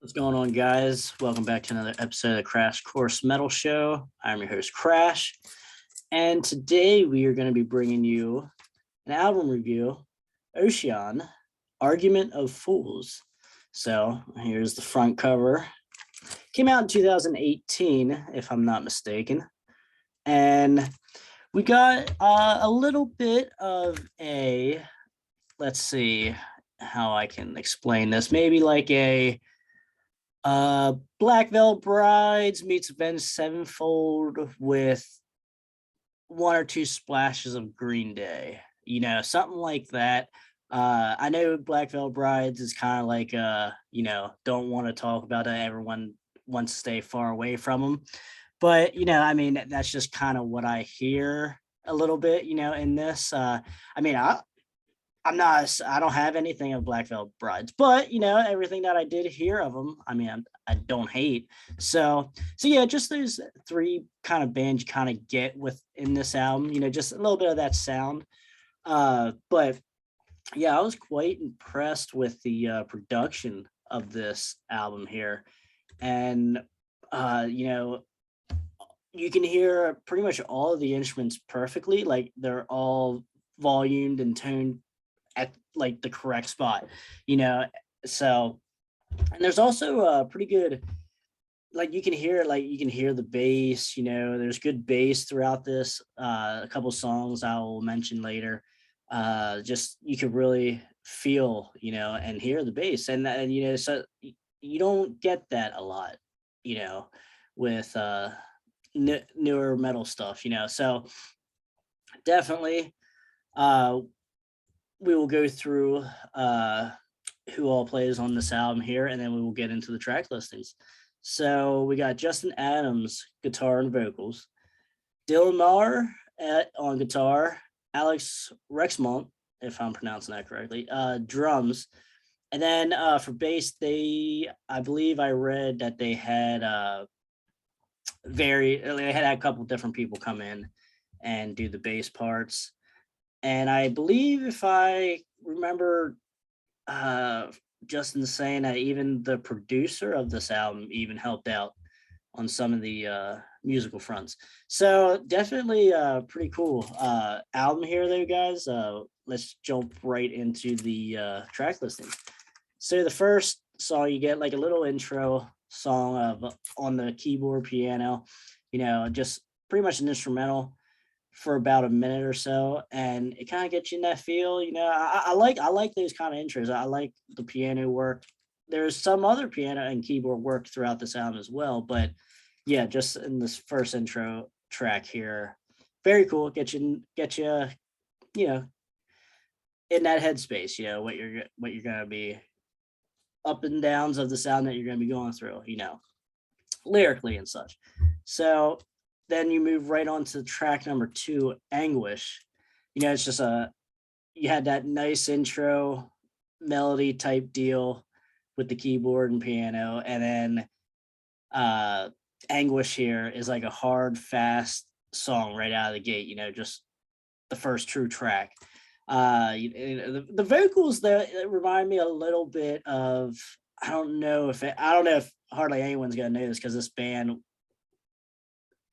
What's going on, guys? Welcome back to another episode of the Krash Kourse Metal Show. I'm your host, Krash, and today we are going to be bringing you an album review, Oshian, Arguent of Fools. So here's the front cover. Came out in 2018, if I'm not mistaken, and we got a little bit of a, let's see how I can explain this, maybe like a Black Veil Brides meets Avenged Sevenfold with one or two splashes of Green Day, something like that. I know Black Veil Brides is kind of like don't want to talk about it. Everyone wants to stay far away from them, but that's just kind of what I hear a little bit, in this. I don't have anything of Black Veil Brides, but everything that I did hear of them, I don't hate. So yeah, just those three kind of bands you kind of get within this album, just a little bit of that sound. But yeah, I was quite impressed with the production of this album here. And you can hear pretty much all of the instruments perfectly, like they're all volumed and toned at like the correct spot, so. And there's also a pretty good, you can hear the bass, there's good bass throughout this. A couple songs I will mention later, just you could really feel, and hear the bass. And so you don't get that a lot, with newer metal stuff, so definitely we will go through who all plays on this album here, and then we will get into the track listings. So we got Justin Adams, guitar and vocals, Dylan Maher on guitar, Alex Rexmont, if I'm pronouncing that correctly, drums. And then for bass, I believe I read that they had had a couple different people come in and do the bass parts. And I believe, if I remember, Justin saying that even the producer of this album even helped out on some of the musical fronts. So definitely pretty cool album here, though, guys. Let's jump right into the track listing. So the first song, you get like a little intro song of on the keyboard, piano, just pretty much an instrumental for about a minute or so, and it kind of gets you in that feel. I like those kind of intros. I like the piano work. There's some other piano and keyboard work throughout this album as well, but yeah, just in this first intro track here, very cool. Get you in that headspace. What you're gonna be up and downs of the sound that you're gonna be going through. Lyrically and such. So then you move right on to track number 2, Anguish. It's just you had that nice intro melody type deal with the keyboard and piano. And then Anguish here is like a hard, fast song right out of the gate, just the first true track. The vocals there remind me a little bit of, I don't know if hardly anyone's gonna know this, because this band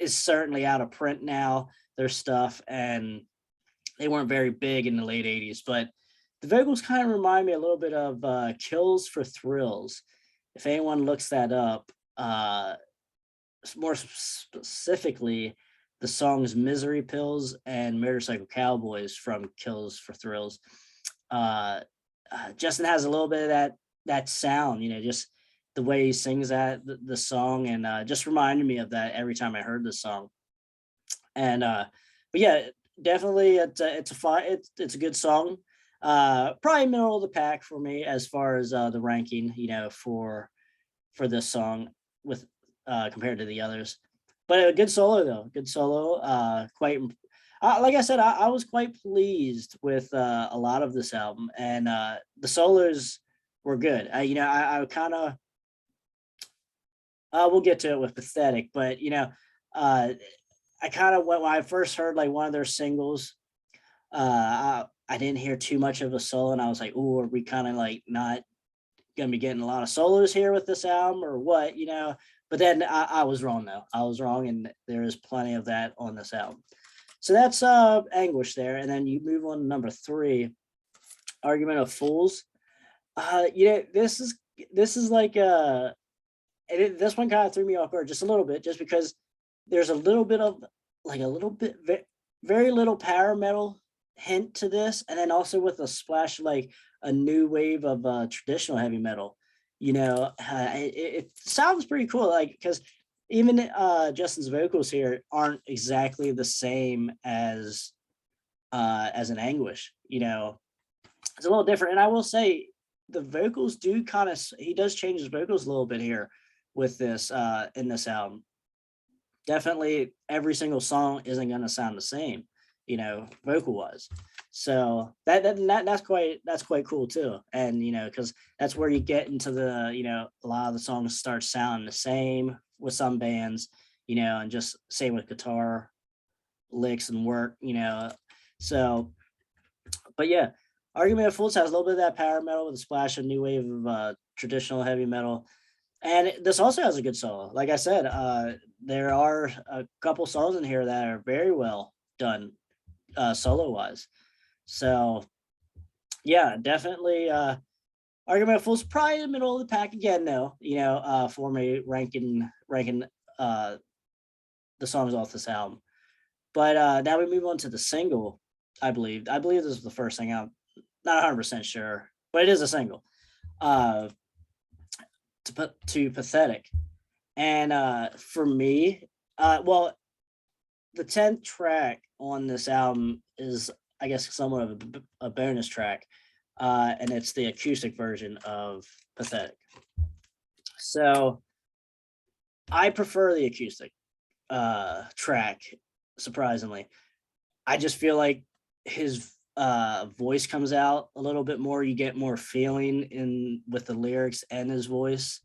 is certainly out of print now, their stuff, and they weren't very big in the late 80s, but the vocals kind of remind me a little bit of Kills for Thrills. If anyone looks that up, more specifically, the songs Misery Pills and Motorcycle Cowboys from Kills for Thrills. Justin has a little bit of that sound, just the way he sings the song, and just reminded me of that every time I heard this song. And but yeah, definitely it's a good song. Probably middle of the pack for me as far as the ranking, for this song with compared to the others. But a good solo though, good solo. Quite like I said, I was quite pleased with a lot of this album, and the solos were good. I kind of we'll get to it with Pathetic, but I kind of, when I first heard like one of their singles, I didn't hear too much of a solo, and I was like, "Oh, are we kind of like not gonna be getting a lot of solos here with this album or what, you know. But then I was wrong though. I was wrong, and there is plenty of that on this album. So that's Anguish there, and then you move on to number 3, Argument of Fools. This is like this one kind of threw me off guard just a little bit, just because there's a little bit of like a little bit very little power metal hint to this, and then also with a splash of like a new wave of traditional heavy metal. It sounds pretty cool, like, because even Justin's vocals here aren't exactly the same as an Anguish. It's a little different, and I will say the vocals do he does change his vocals a little bit here with this in this album. Definitely every single song isn't going to sound the same, vocal wise. So that's quite cool too. And because that's where you get into the a lot of the songs start sounding the same with some bands, and just same with guitar licks and work, so. But yeah, Argument of Fools has a little bit of that power metal with a splash of new wave of traditional heavy metal. And this also has a good solo. Like I said, there are a couple songs in here that are very well done solo-wise. So, yeah, definitely Argument of Fools probably in the middle of the pack again, though, for me ranking the songs off this album. But now we move on to the single, I believe. I believe this is the first thing. I'm not 100% sure, but it is a single. To Pathetic. And for me, the 10th track on this album is, I guess, somewhat of a bonus track, and it's the acoustic version of Pathetic. So I prefer the acoustic track, surprisingly. I just feel like his voice comes out a little bit more. You get more feeling with the lyrics and his voice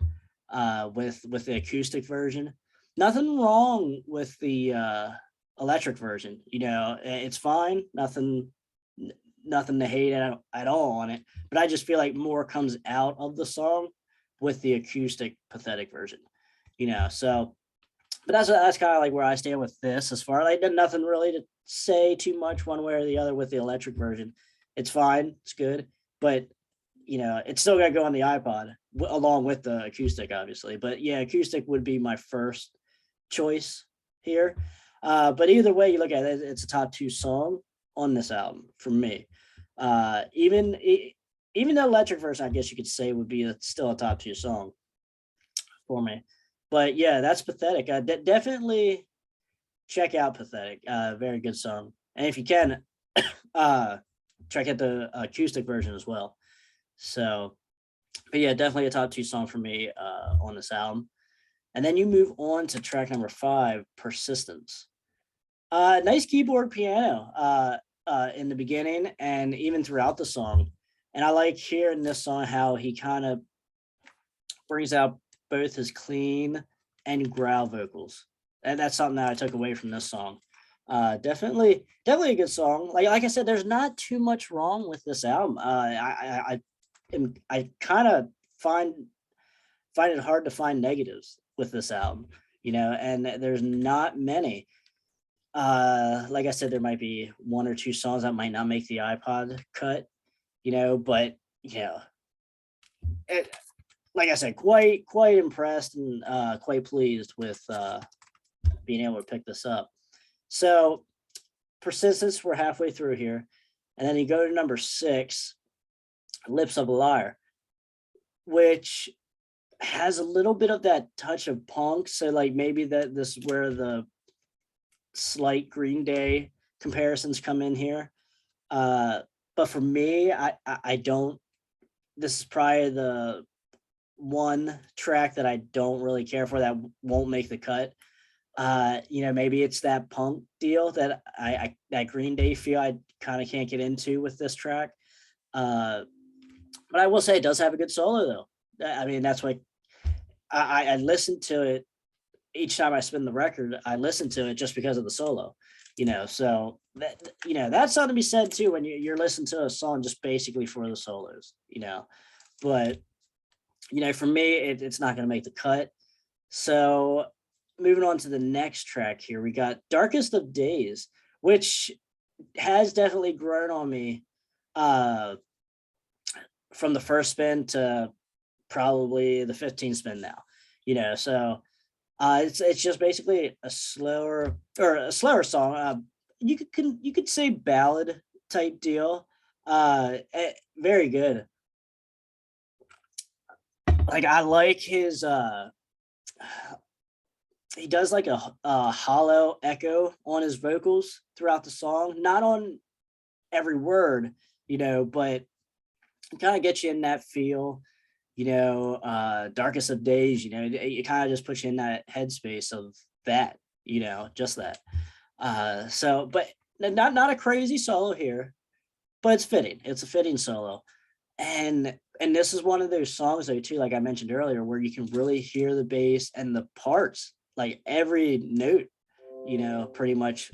with the acoustic version. Nothing wrong with the electric version. It's fine. Nothing to hate at all on it. But I just feel like more comes out of the song with the acoustic Pathetic version. So. But that's kind of like where I stand with this. As far like nothing really to say too much one way or the other with the electric version. It's fine, it's good, but it's still gonna go on the iPod along with the acoustic, obviously. But yeah, acoustic would be my first choice here. But either way you look at it, it's a top 2 song on this album for me. Even the electric version, I guess you could say, would be still a top 2 song for me. But yeah, that's Pathetic. Definitely check out Pathetic. Very good song. And if you can, check out the acoustic version as well. So, but yeah, definitely a top 2 song for me on this album. And then you move on to track number 5, Persistence. Nice keyboard piano in the beginning and even throughout the song. And I like hearing this song how he kind of brings out both his clean and growl vocals, and that's something that I took away from this song. Definitely a good song. Like I said, there's not too much wrong with this album. I kind of find it hard to find negatives with this album, and there's not many. Like I said, there might be 1 or 2 songs that might not make the iPod cut, but like I said, quite impressed and quite pleased with being able to pick this up. So Persistence, we're halfway through here. And then you go to number 6, Lips of a Liar, which has a little bit of that touch of punk. So like maybe this is where the slight Green Day comparisons come in here. But for me, I don't, this is probably the one track that I don't really care for, that won't make the cut. Maybe it's that punk deal that that Green Day feel I kind of can't get into with this track. But I will say it does have a good solo though. I mean, that's why I listen to it each time I spin the record. I listen to it just because of the solo, so that's something to be said too when you're listening to a song just basically for the solos, but For me, it's not going to make the cut. So moving on to the next track here, we got Darkest of Days, which has definitely grown on me uh, from the first spin to probably the 15 spin now. It's just basically a slower song. You could say ballad type deal. Very good. Like I like his he does like a hollow echo on his vocals throughout the song, not on every word, but kind of gets you in that feel, Darkest of Days, it kind of just puts you in that headspace of that, just that. But not a crazy solo here, but it's fitting. It's a fitting solo. And this is one of those songs though too, like I mentioned earlier, where you can really hear the bass and the parts, like every note, pretty much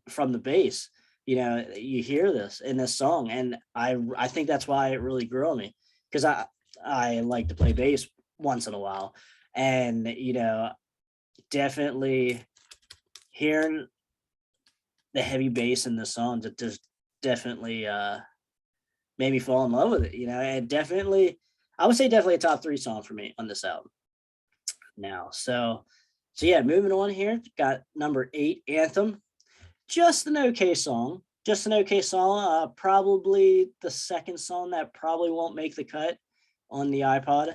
from the bass. You hear this in this song, and I think that's why it really grew on me, because I like to play bass once in a while, and definitely hearing the heavy bass in the song that just definitely made me fall in love with it. And definitely, I would say definitely a top 3 song for me on this album. Now, so yeah, moving on here, got number 8, Anthem. Just an okay song. Probably the second song that probably won't make the cut on the iPod.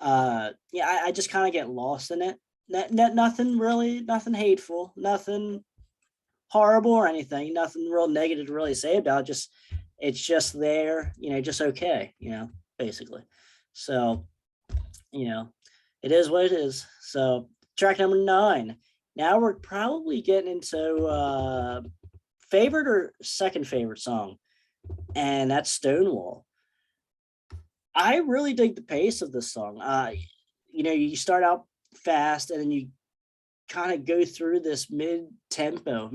I just kind of get lost in it. Nothing really, nothing hateful, nothing horrible or anything, nothing real negative to really say about it. It's just there, just okay, basically. So, it is what it is. So track number 9. Now we're probably getting into favorite or second favorite song, and that's Stonewall. I really dig the pace of this song. You start out fast, and then you kind of go through this medium tempo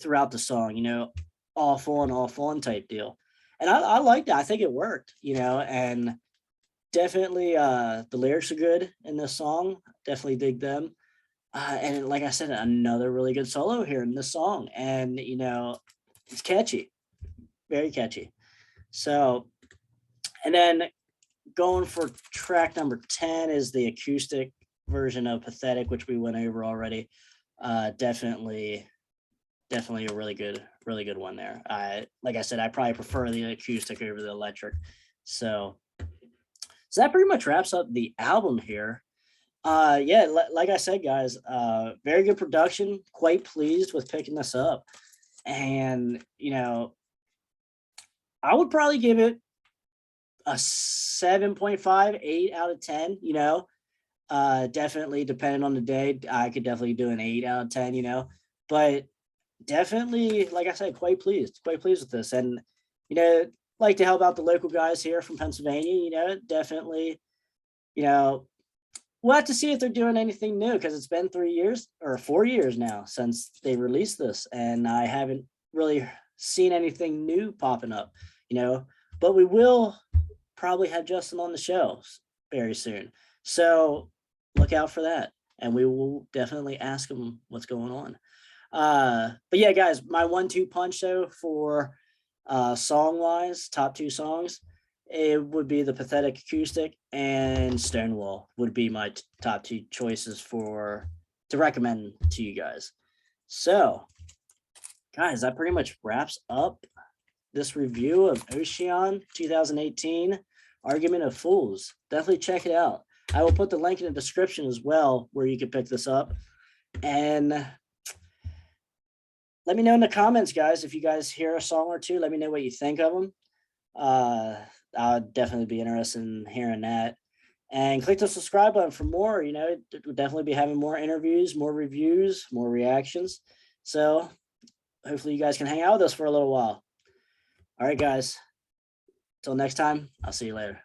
throughout the song. Off on type deal, and I like that. I think it worked. And definitely the lyrics are good in this song. Definitely dig them. And like I said, another really good solo here in this song, and it's catchy, very catchy. So, and then going for track number 10 is the acoustic version of Pathetic, which we went over already. Definitely a really good one there. Like I said, I probably prefer the acoustic over the electric. So that pretty much wraps up the album here. Like I said, guys, very good production. Quite pleased with picking this up. And, I would probably give it a 7.5, 8 out of 10, definitely depending on the day. I could definitely do an 8 out of 10, but definitely, like I said, quite pleased with this. And, like to help out the local guys here from Pennsylvania, definitely, we'll have to see if they're doing anything new, because it's been 3 years or 4 years now since they released this, and I haven't really seen anything new popping up, but we will probably have Justin on the show very soon. So look out for that, and we will definitely ask him what's going on. But yeah, guys, my 1-2 punch though for song-wise, top 2 songs, it would be the Pathetic acoustic, and Stonewall would be my top 2 choices to recommend to you guys. So, guys, that pretty much wraps up this review of Oshian 2018 Argument of Fools. Definitely check it out. I will put the link in the description as well, where you can pick this up. And let me know in the comments, guys, if you guys hear a song or two. Let me know what you think of them. I'll definitely be interested in hearing that. And click the subscribe button for more. We'll definitely be having more interviews, more reviews, more reactions. So hopefully you guys can hang out with us for a little while. All right, guys. Till next time, I'll see you later.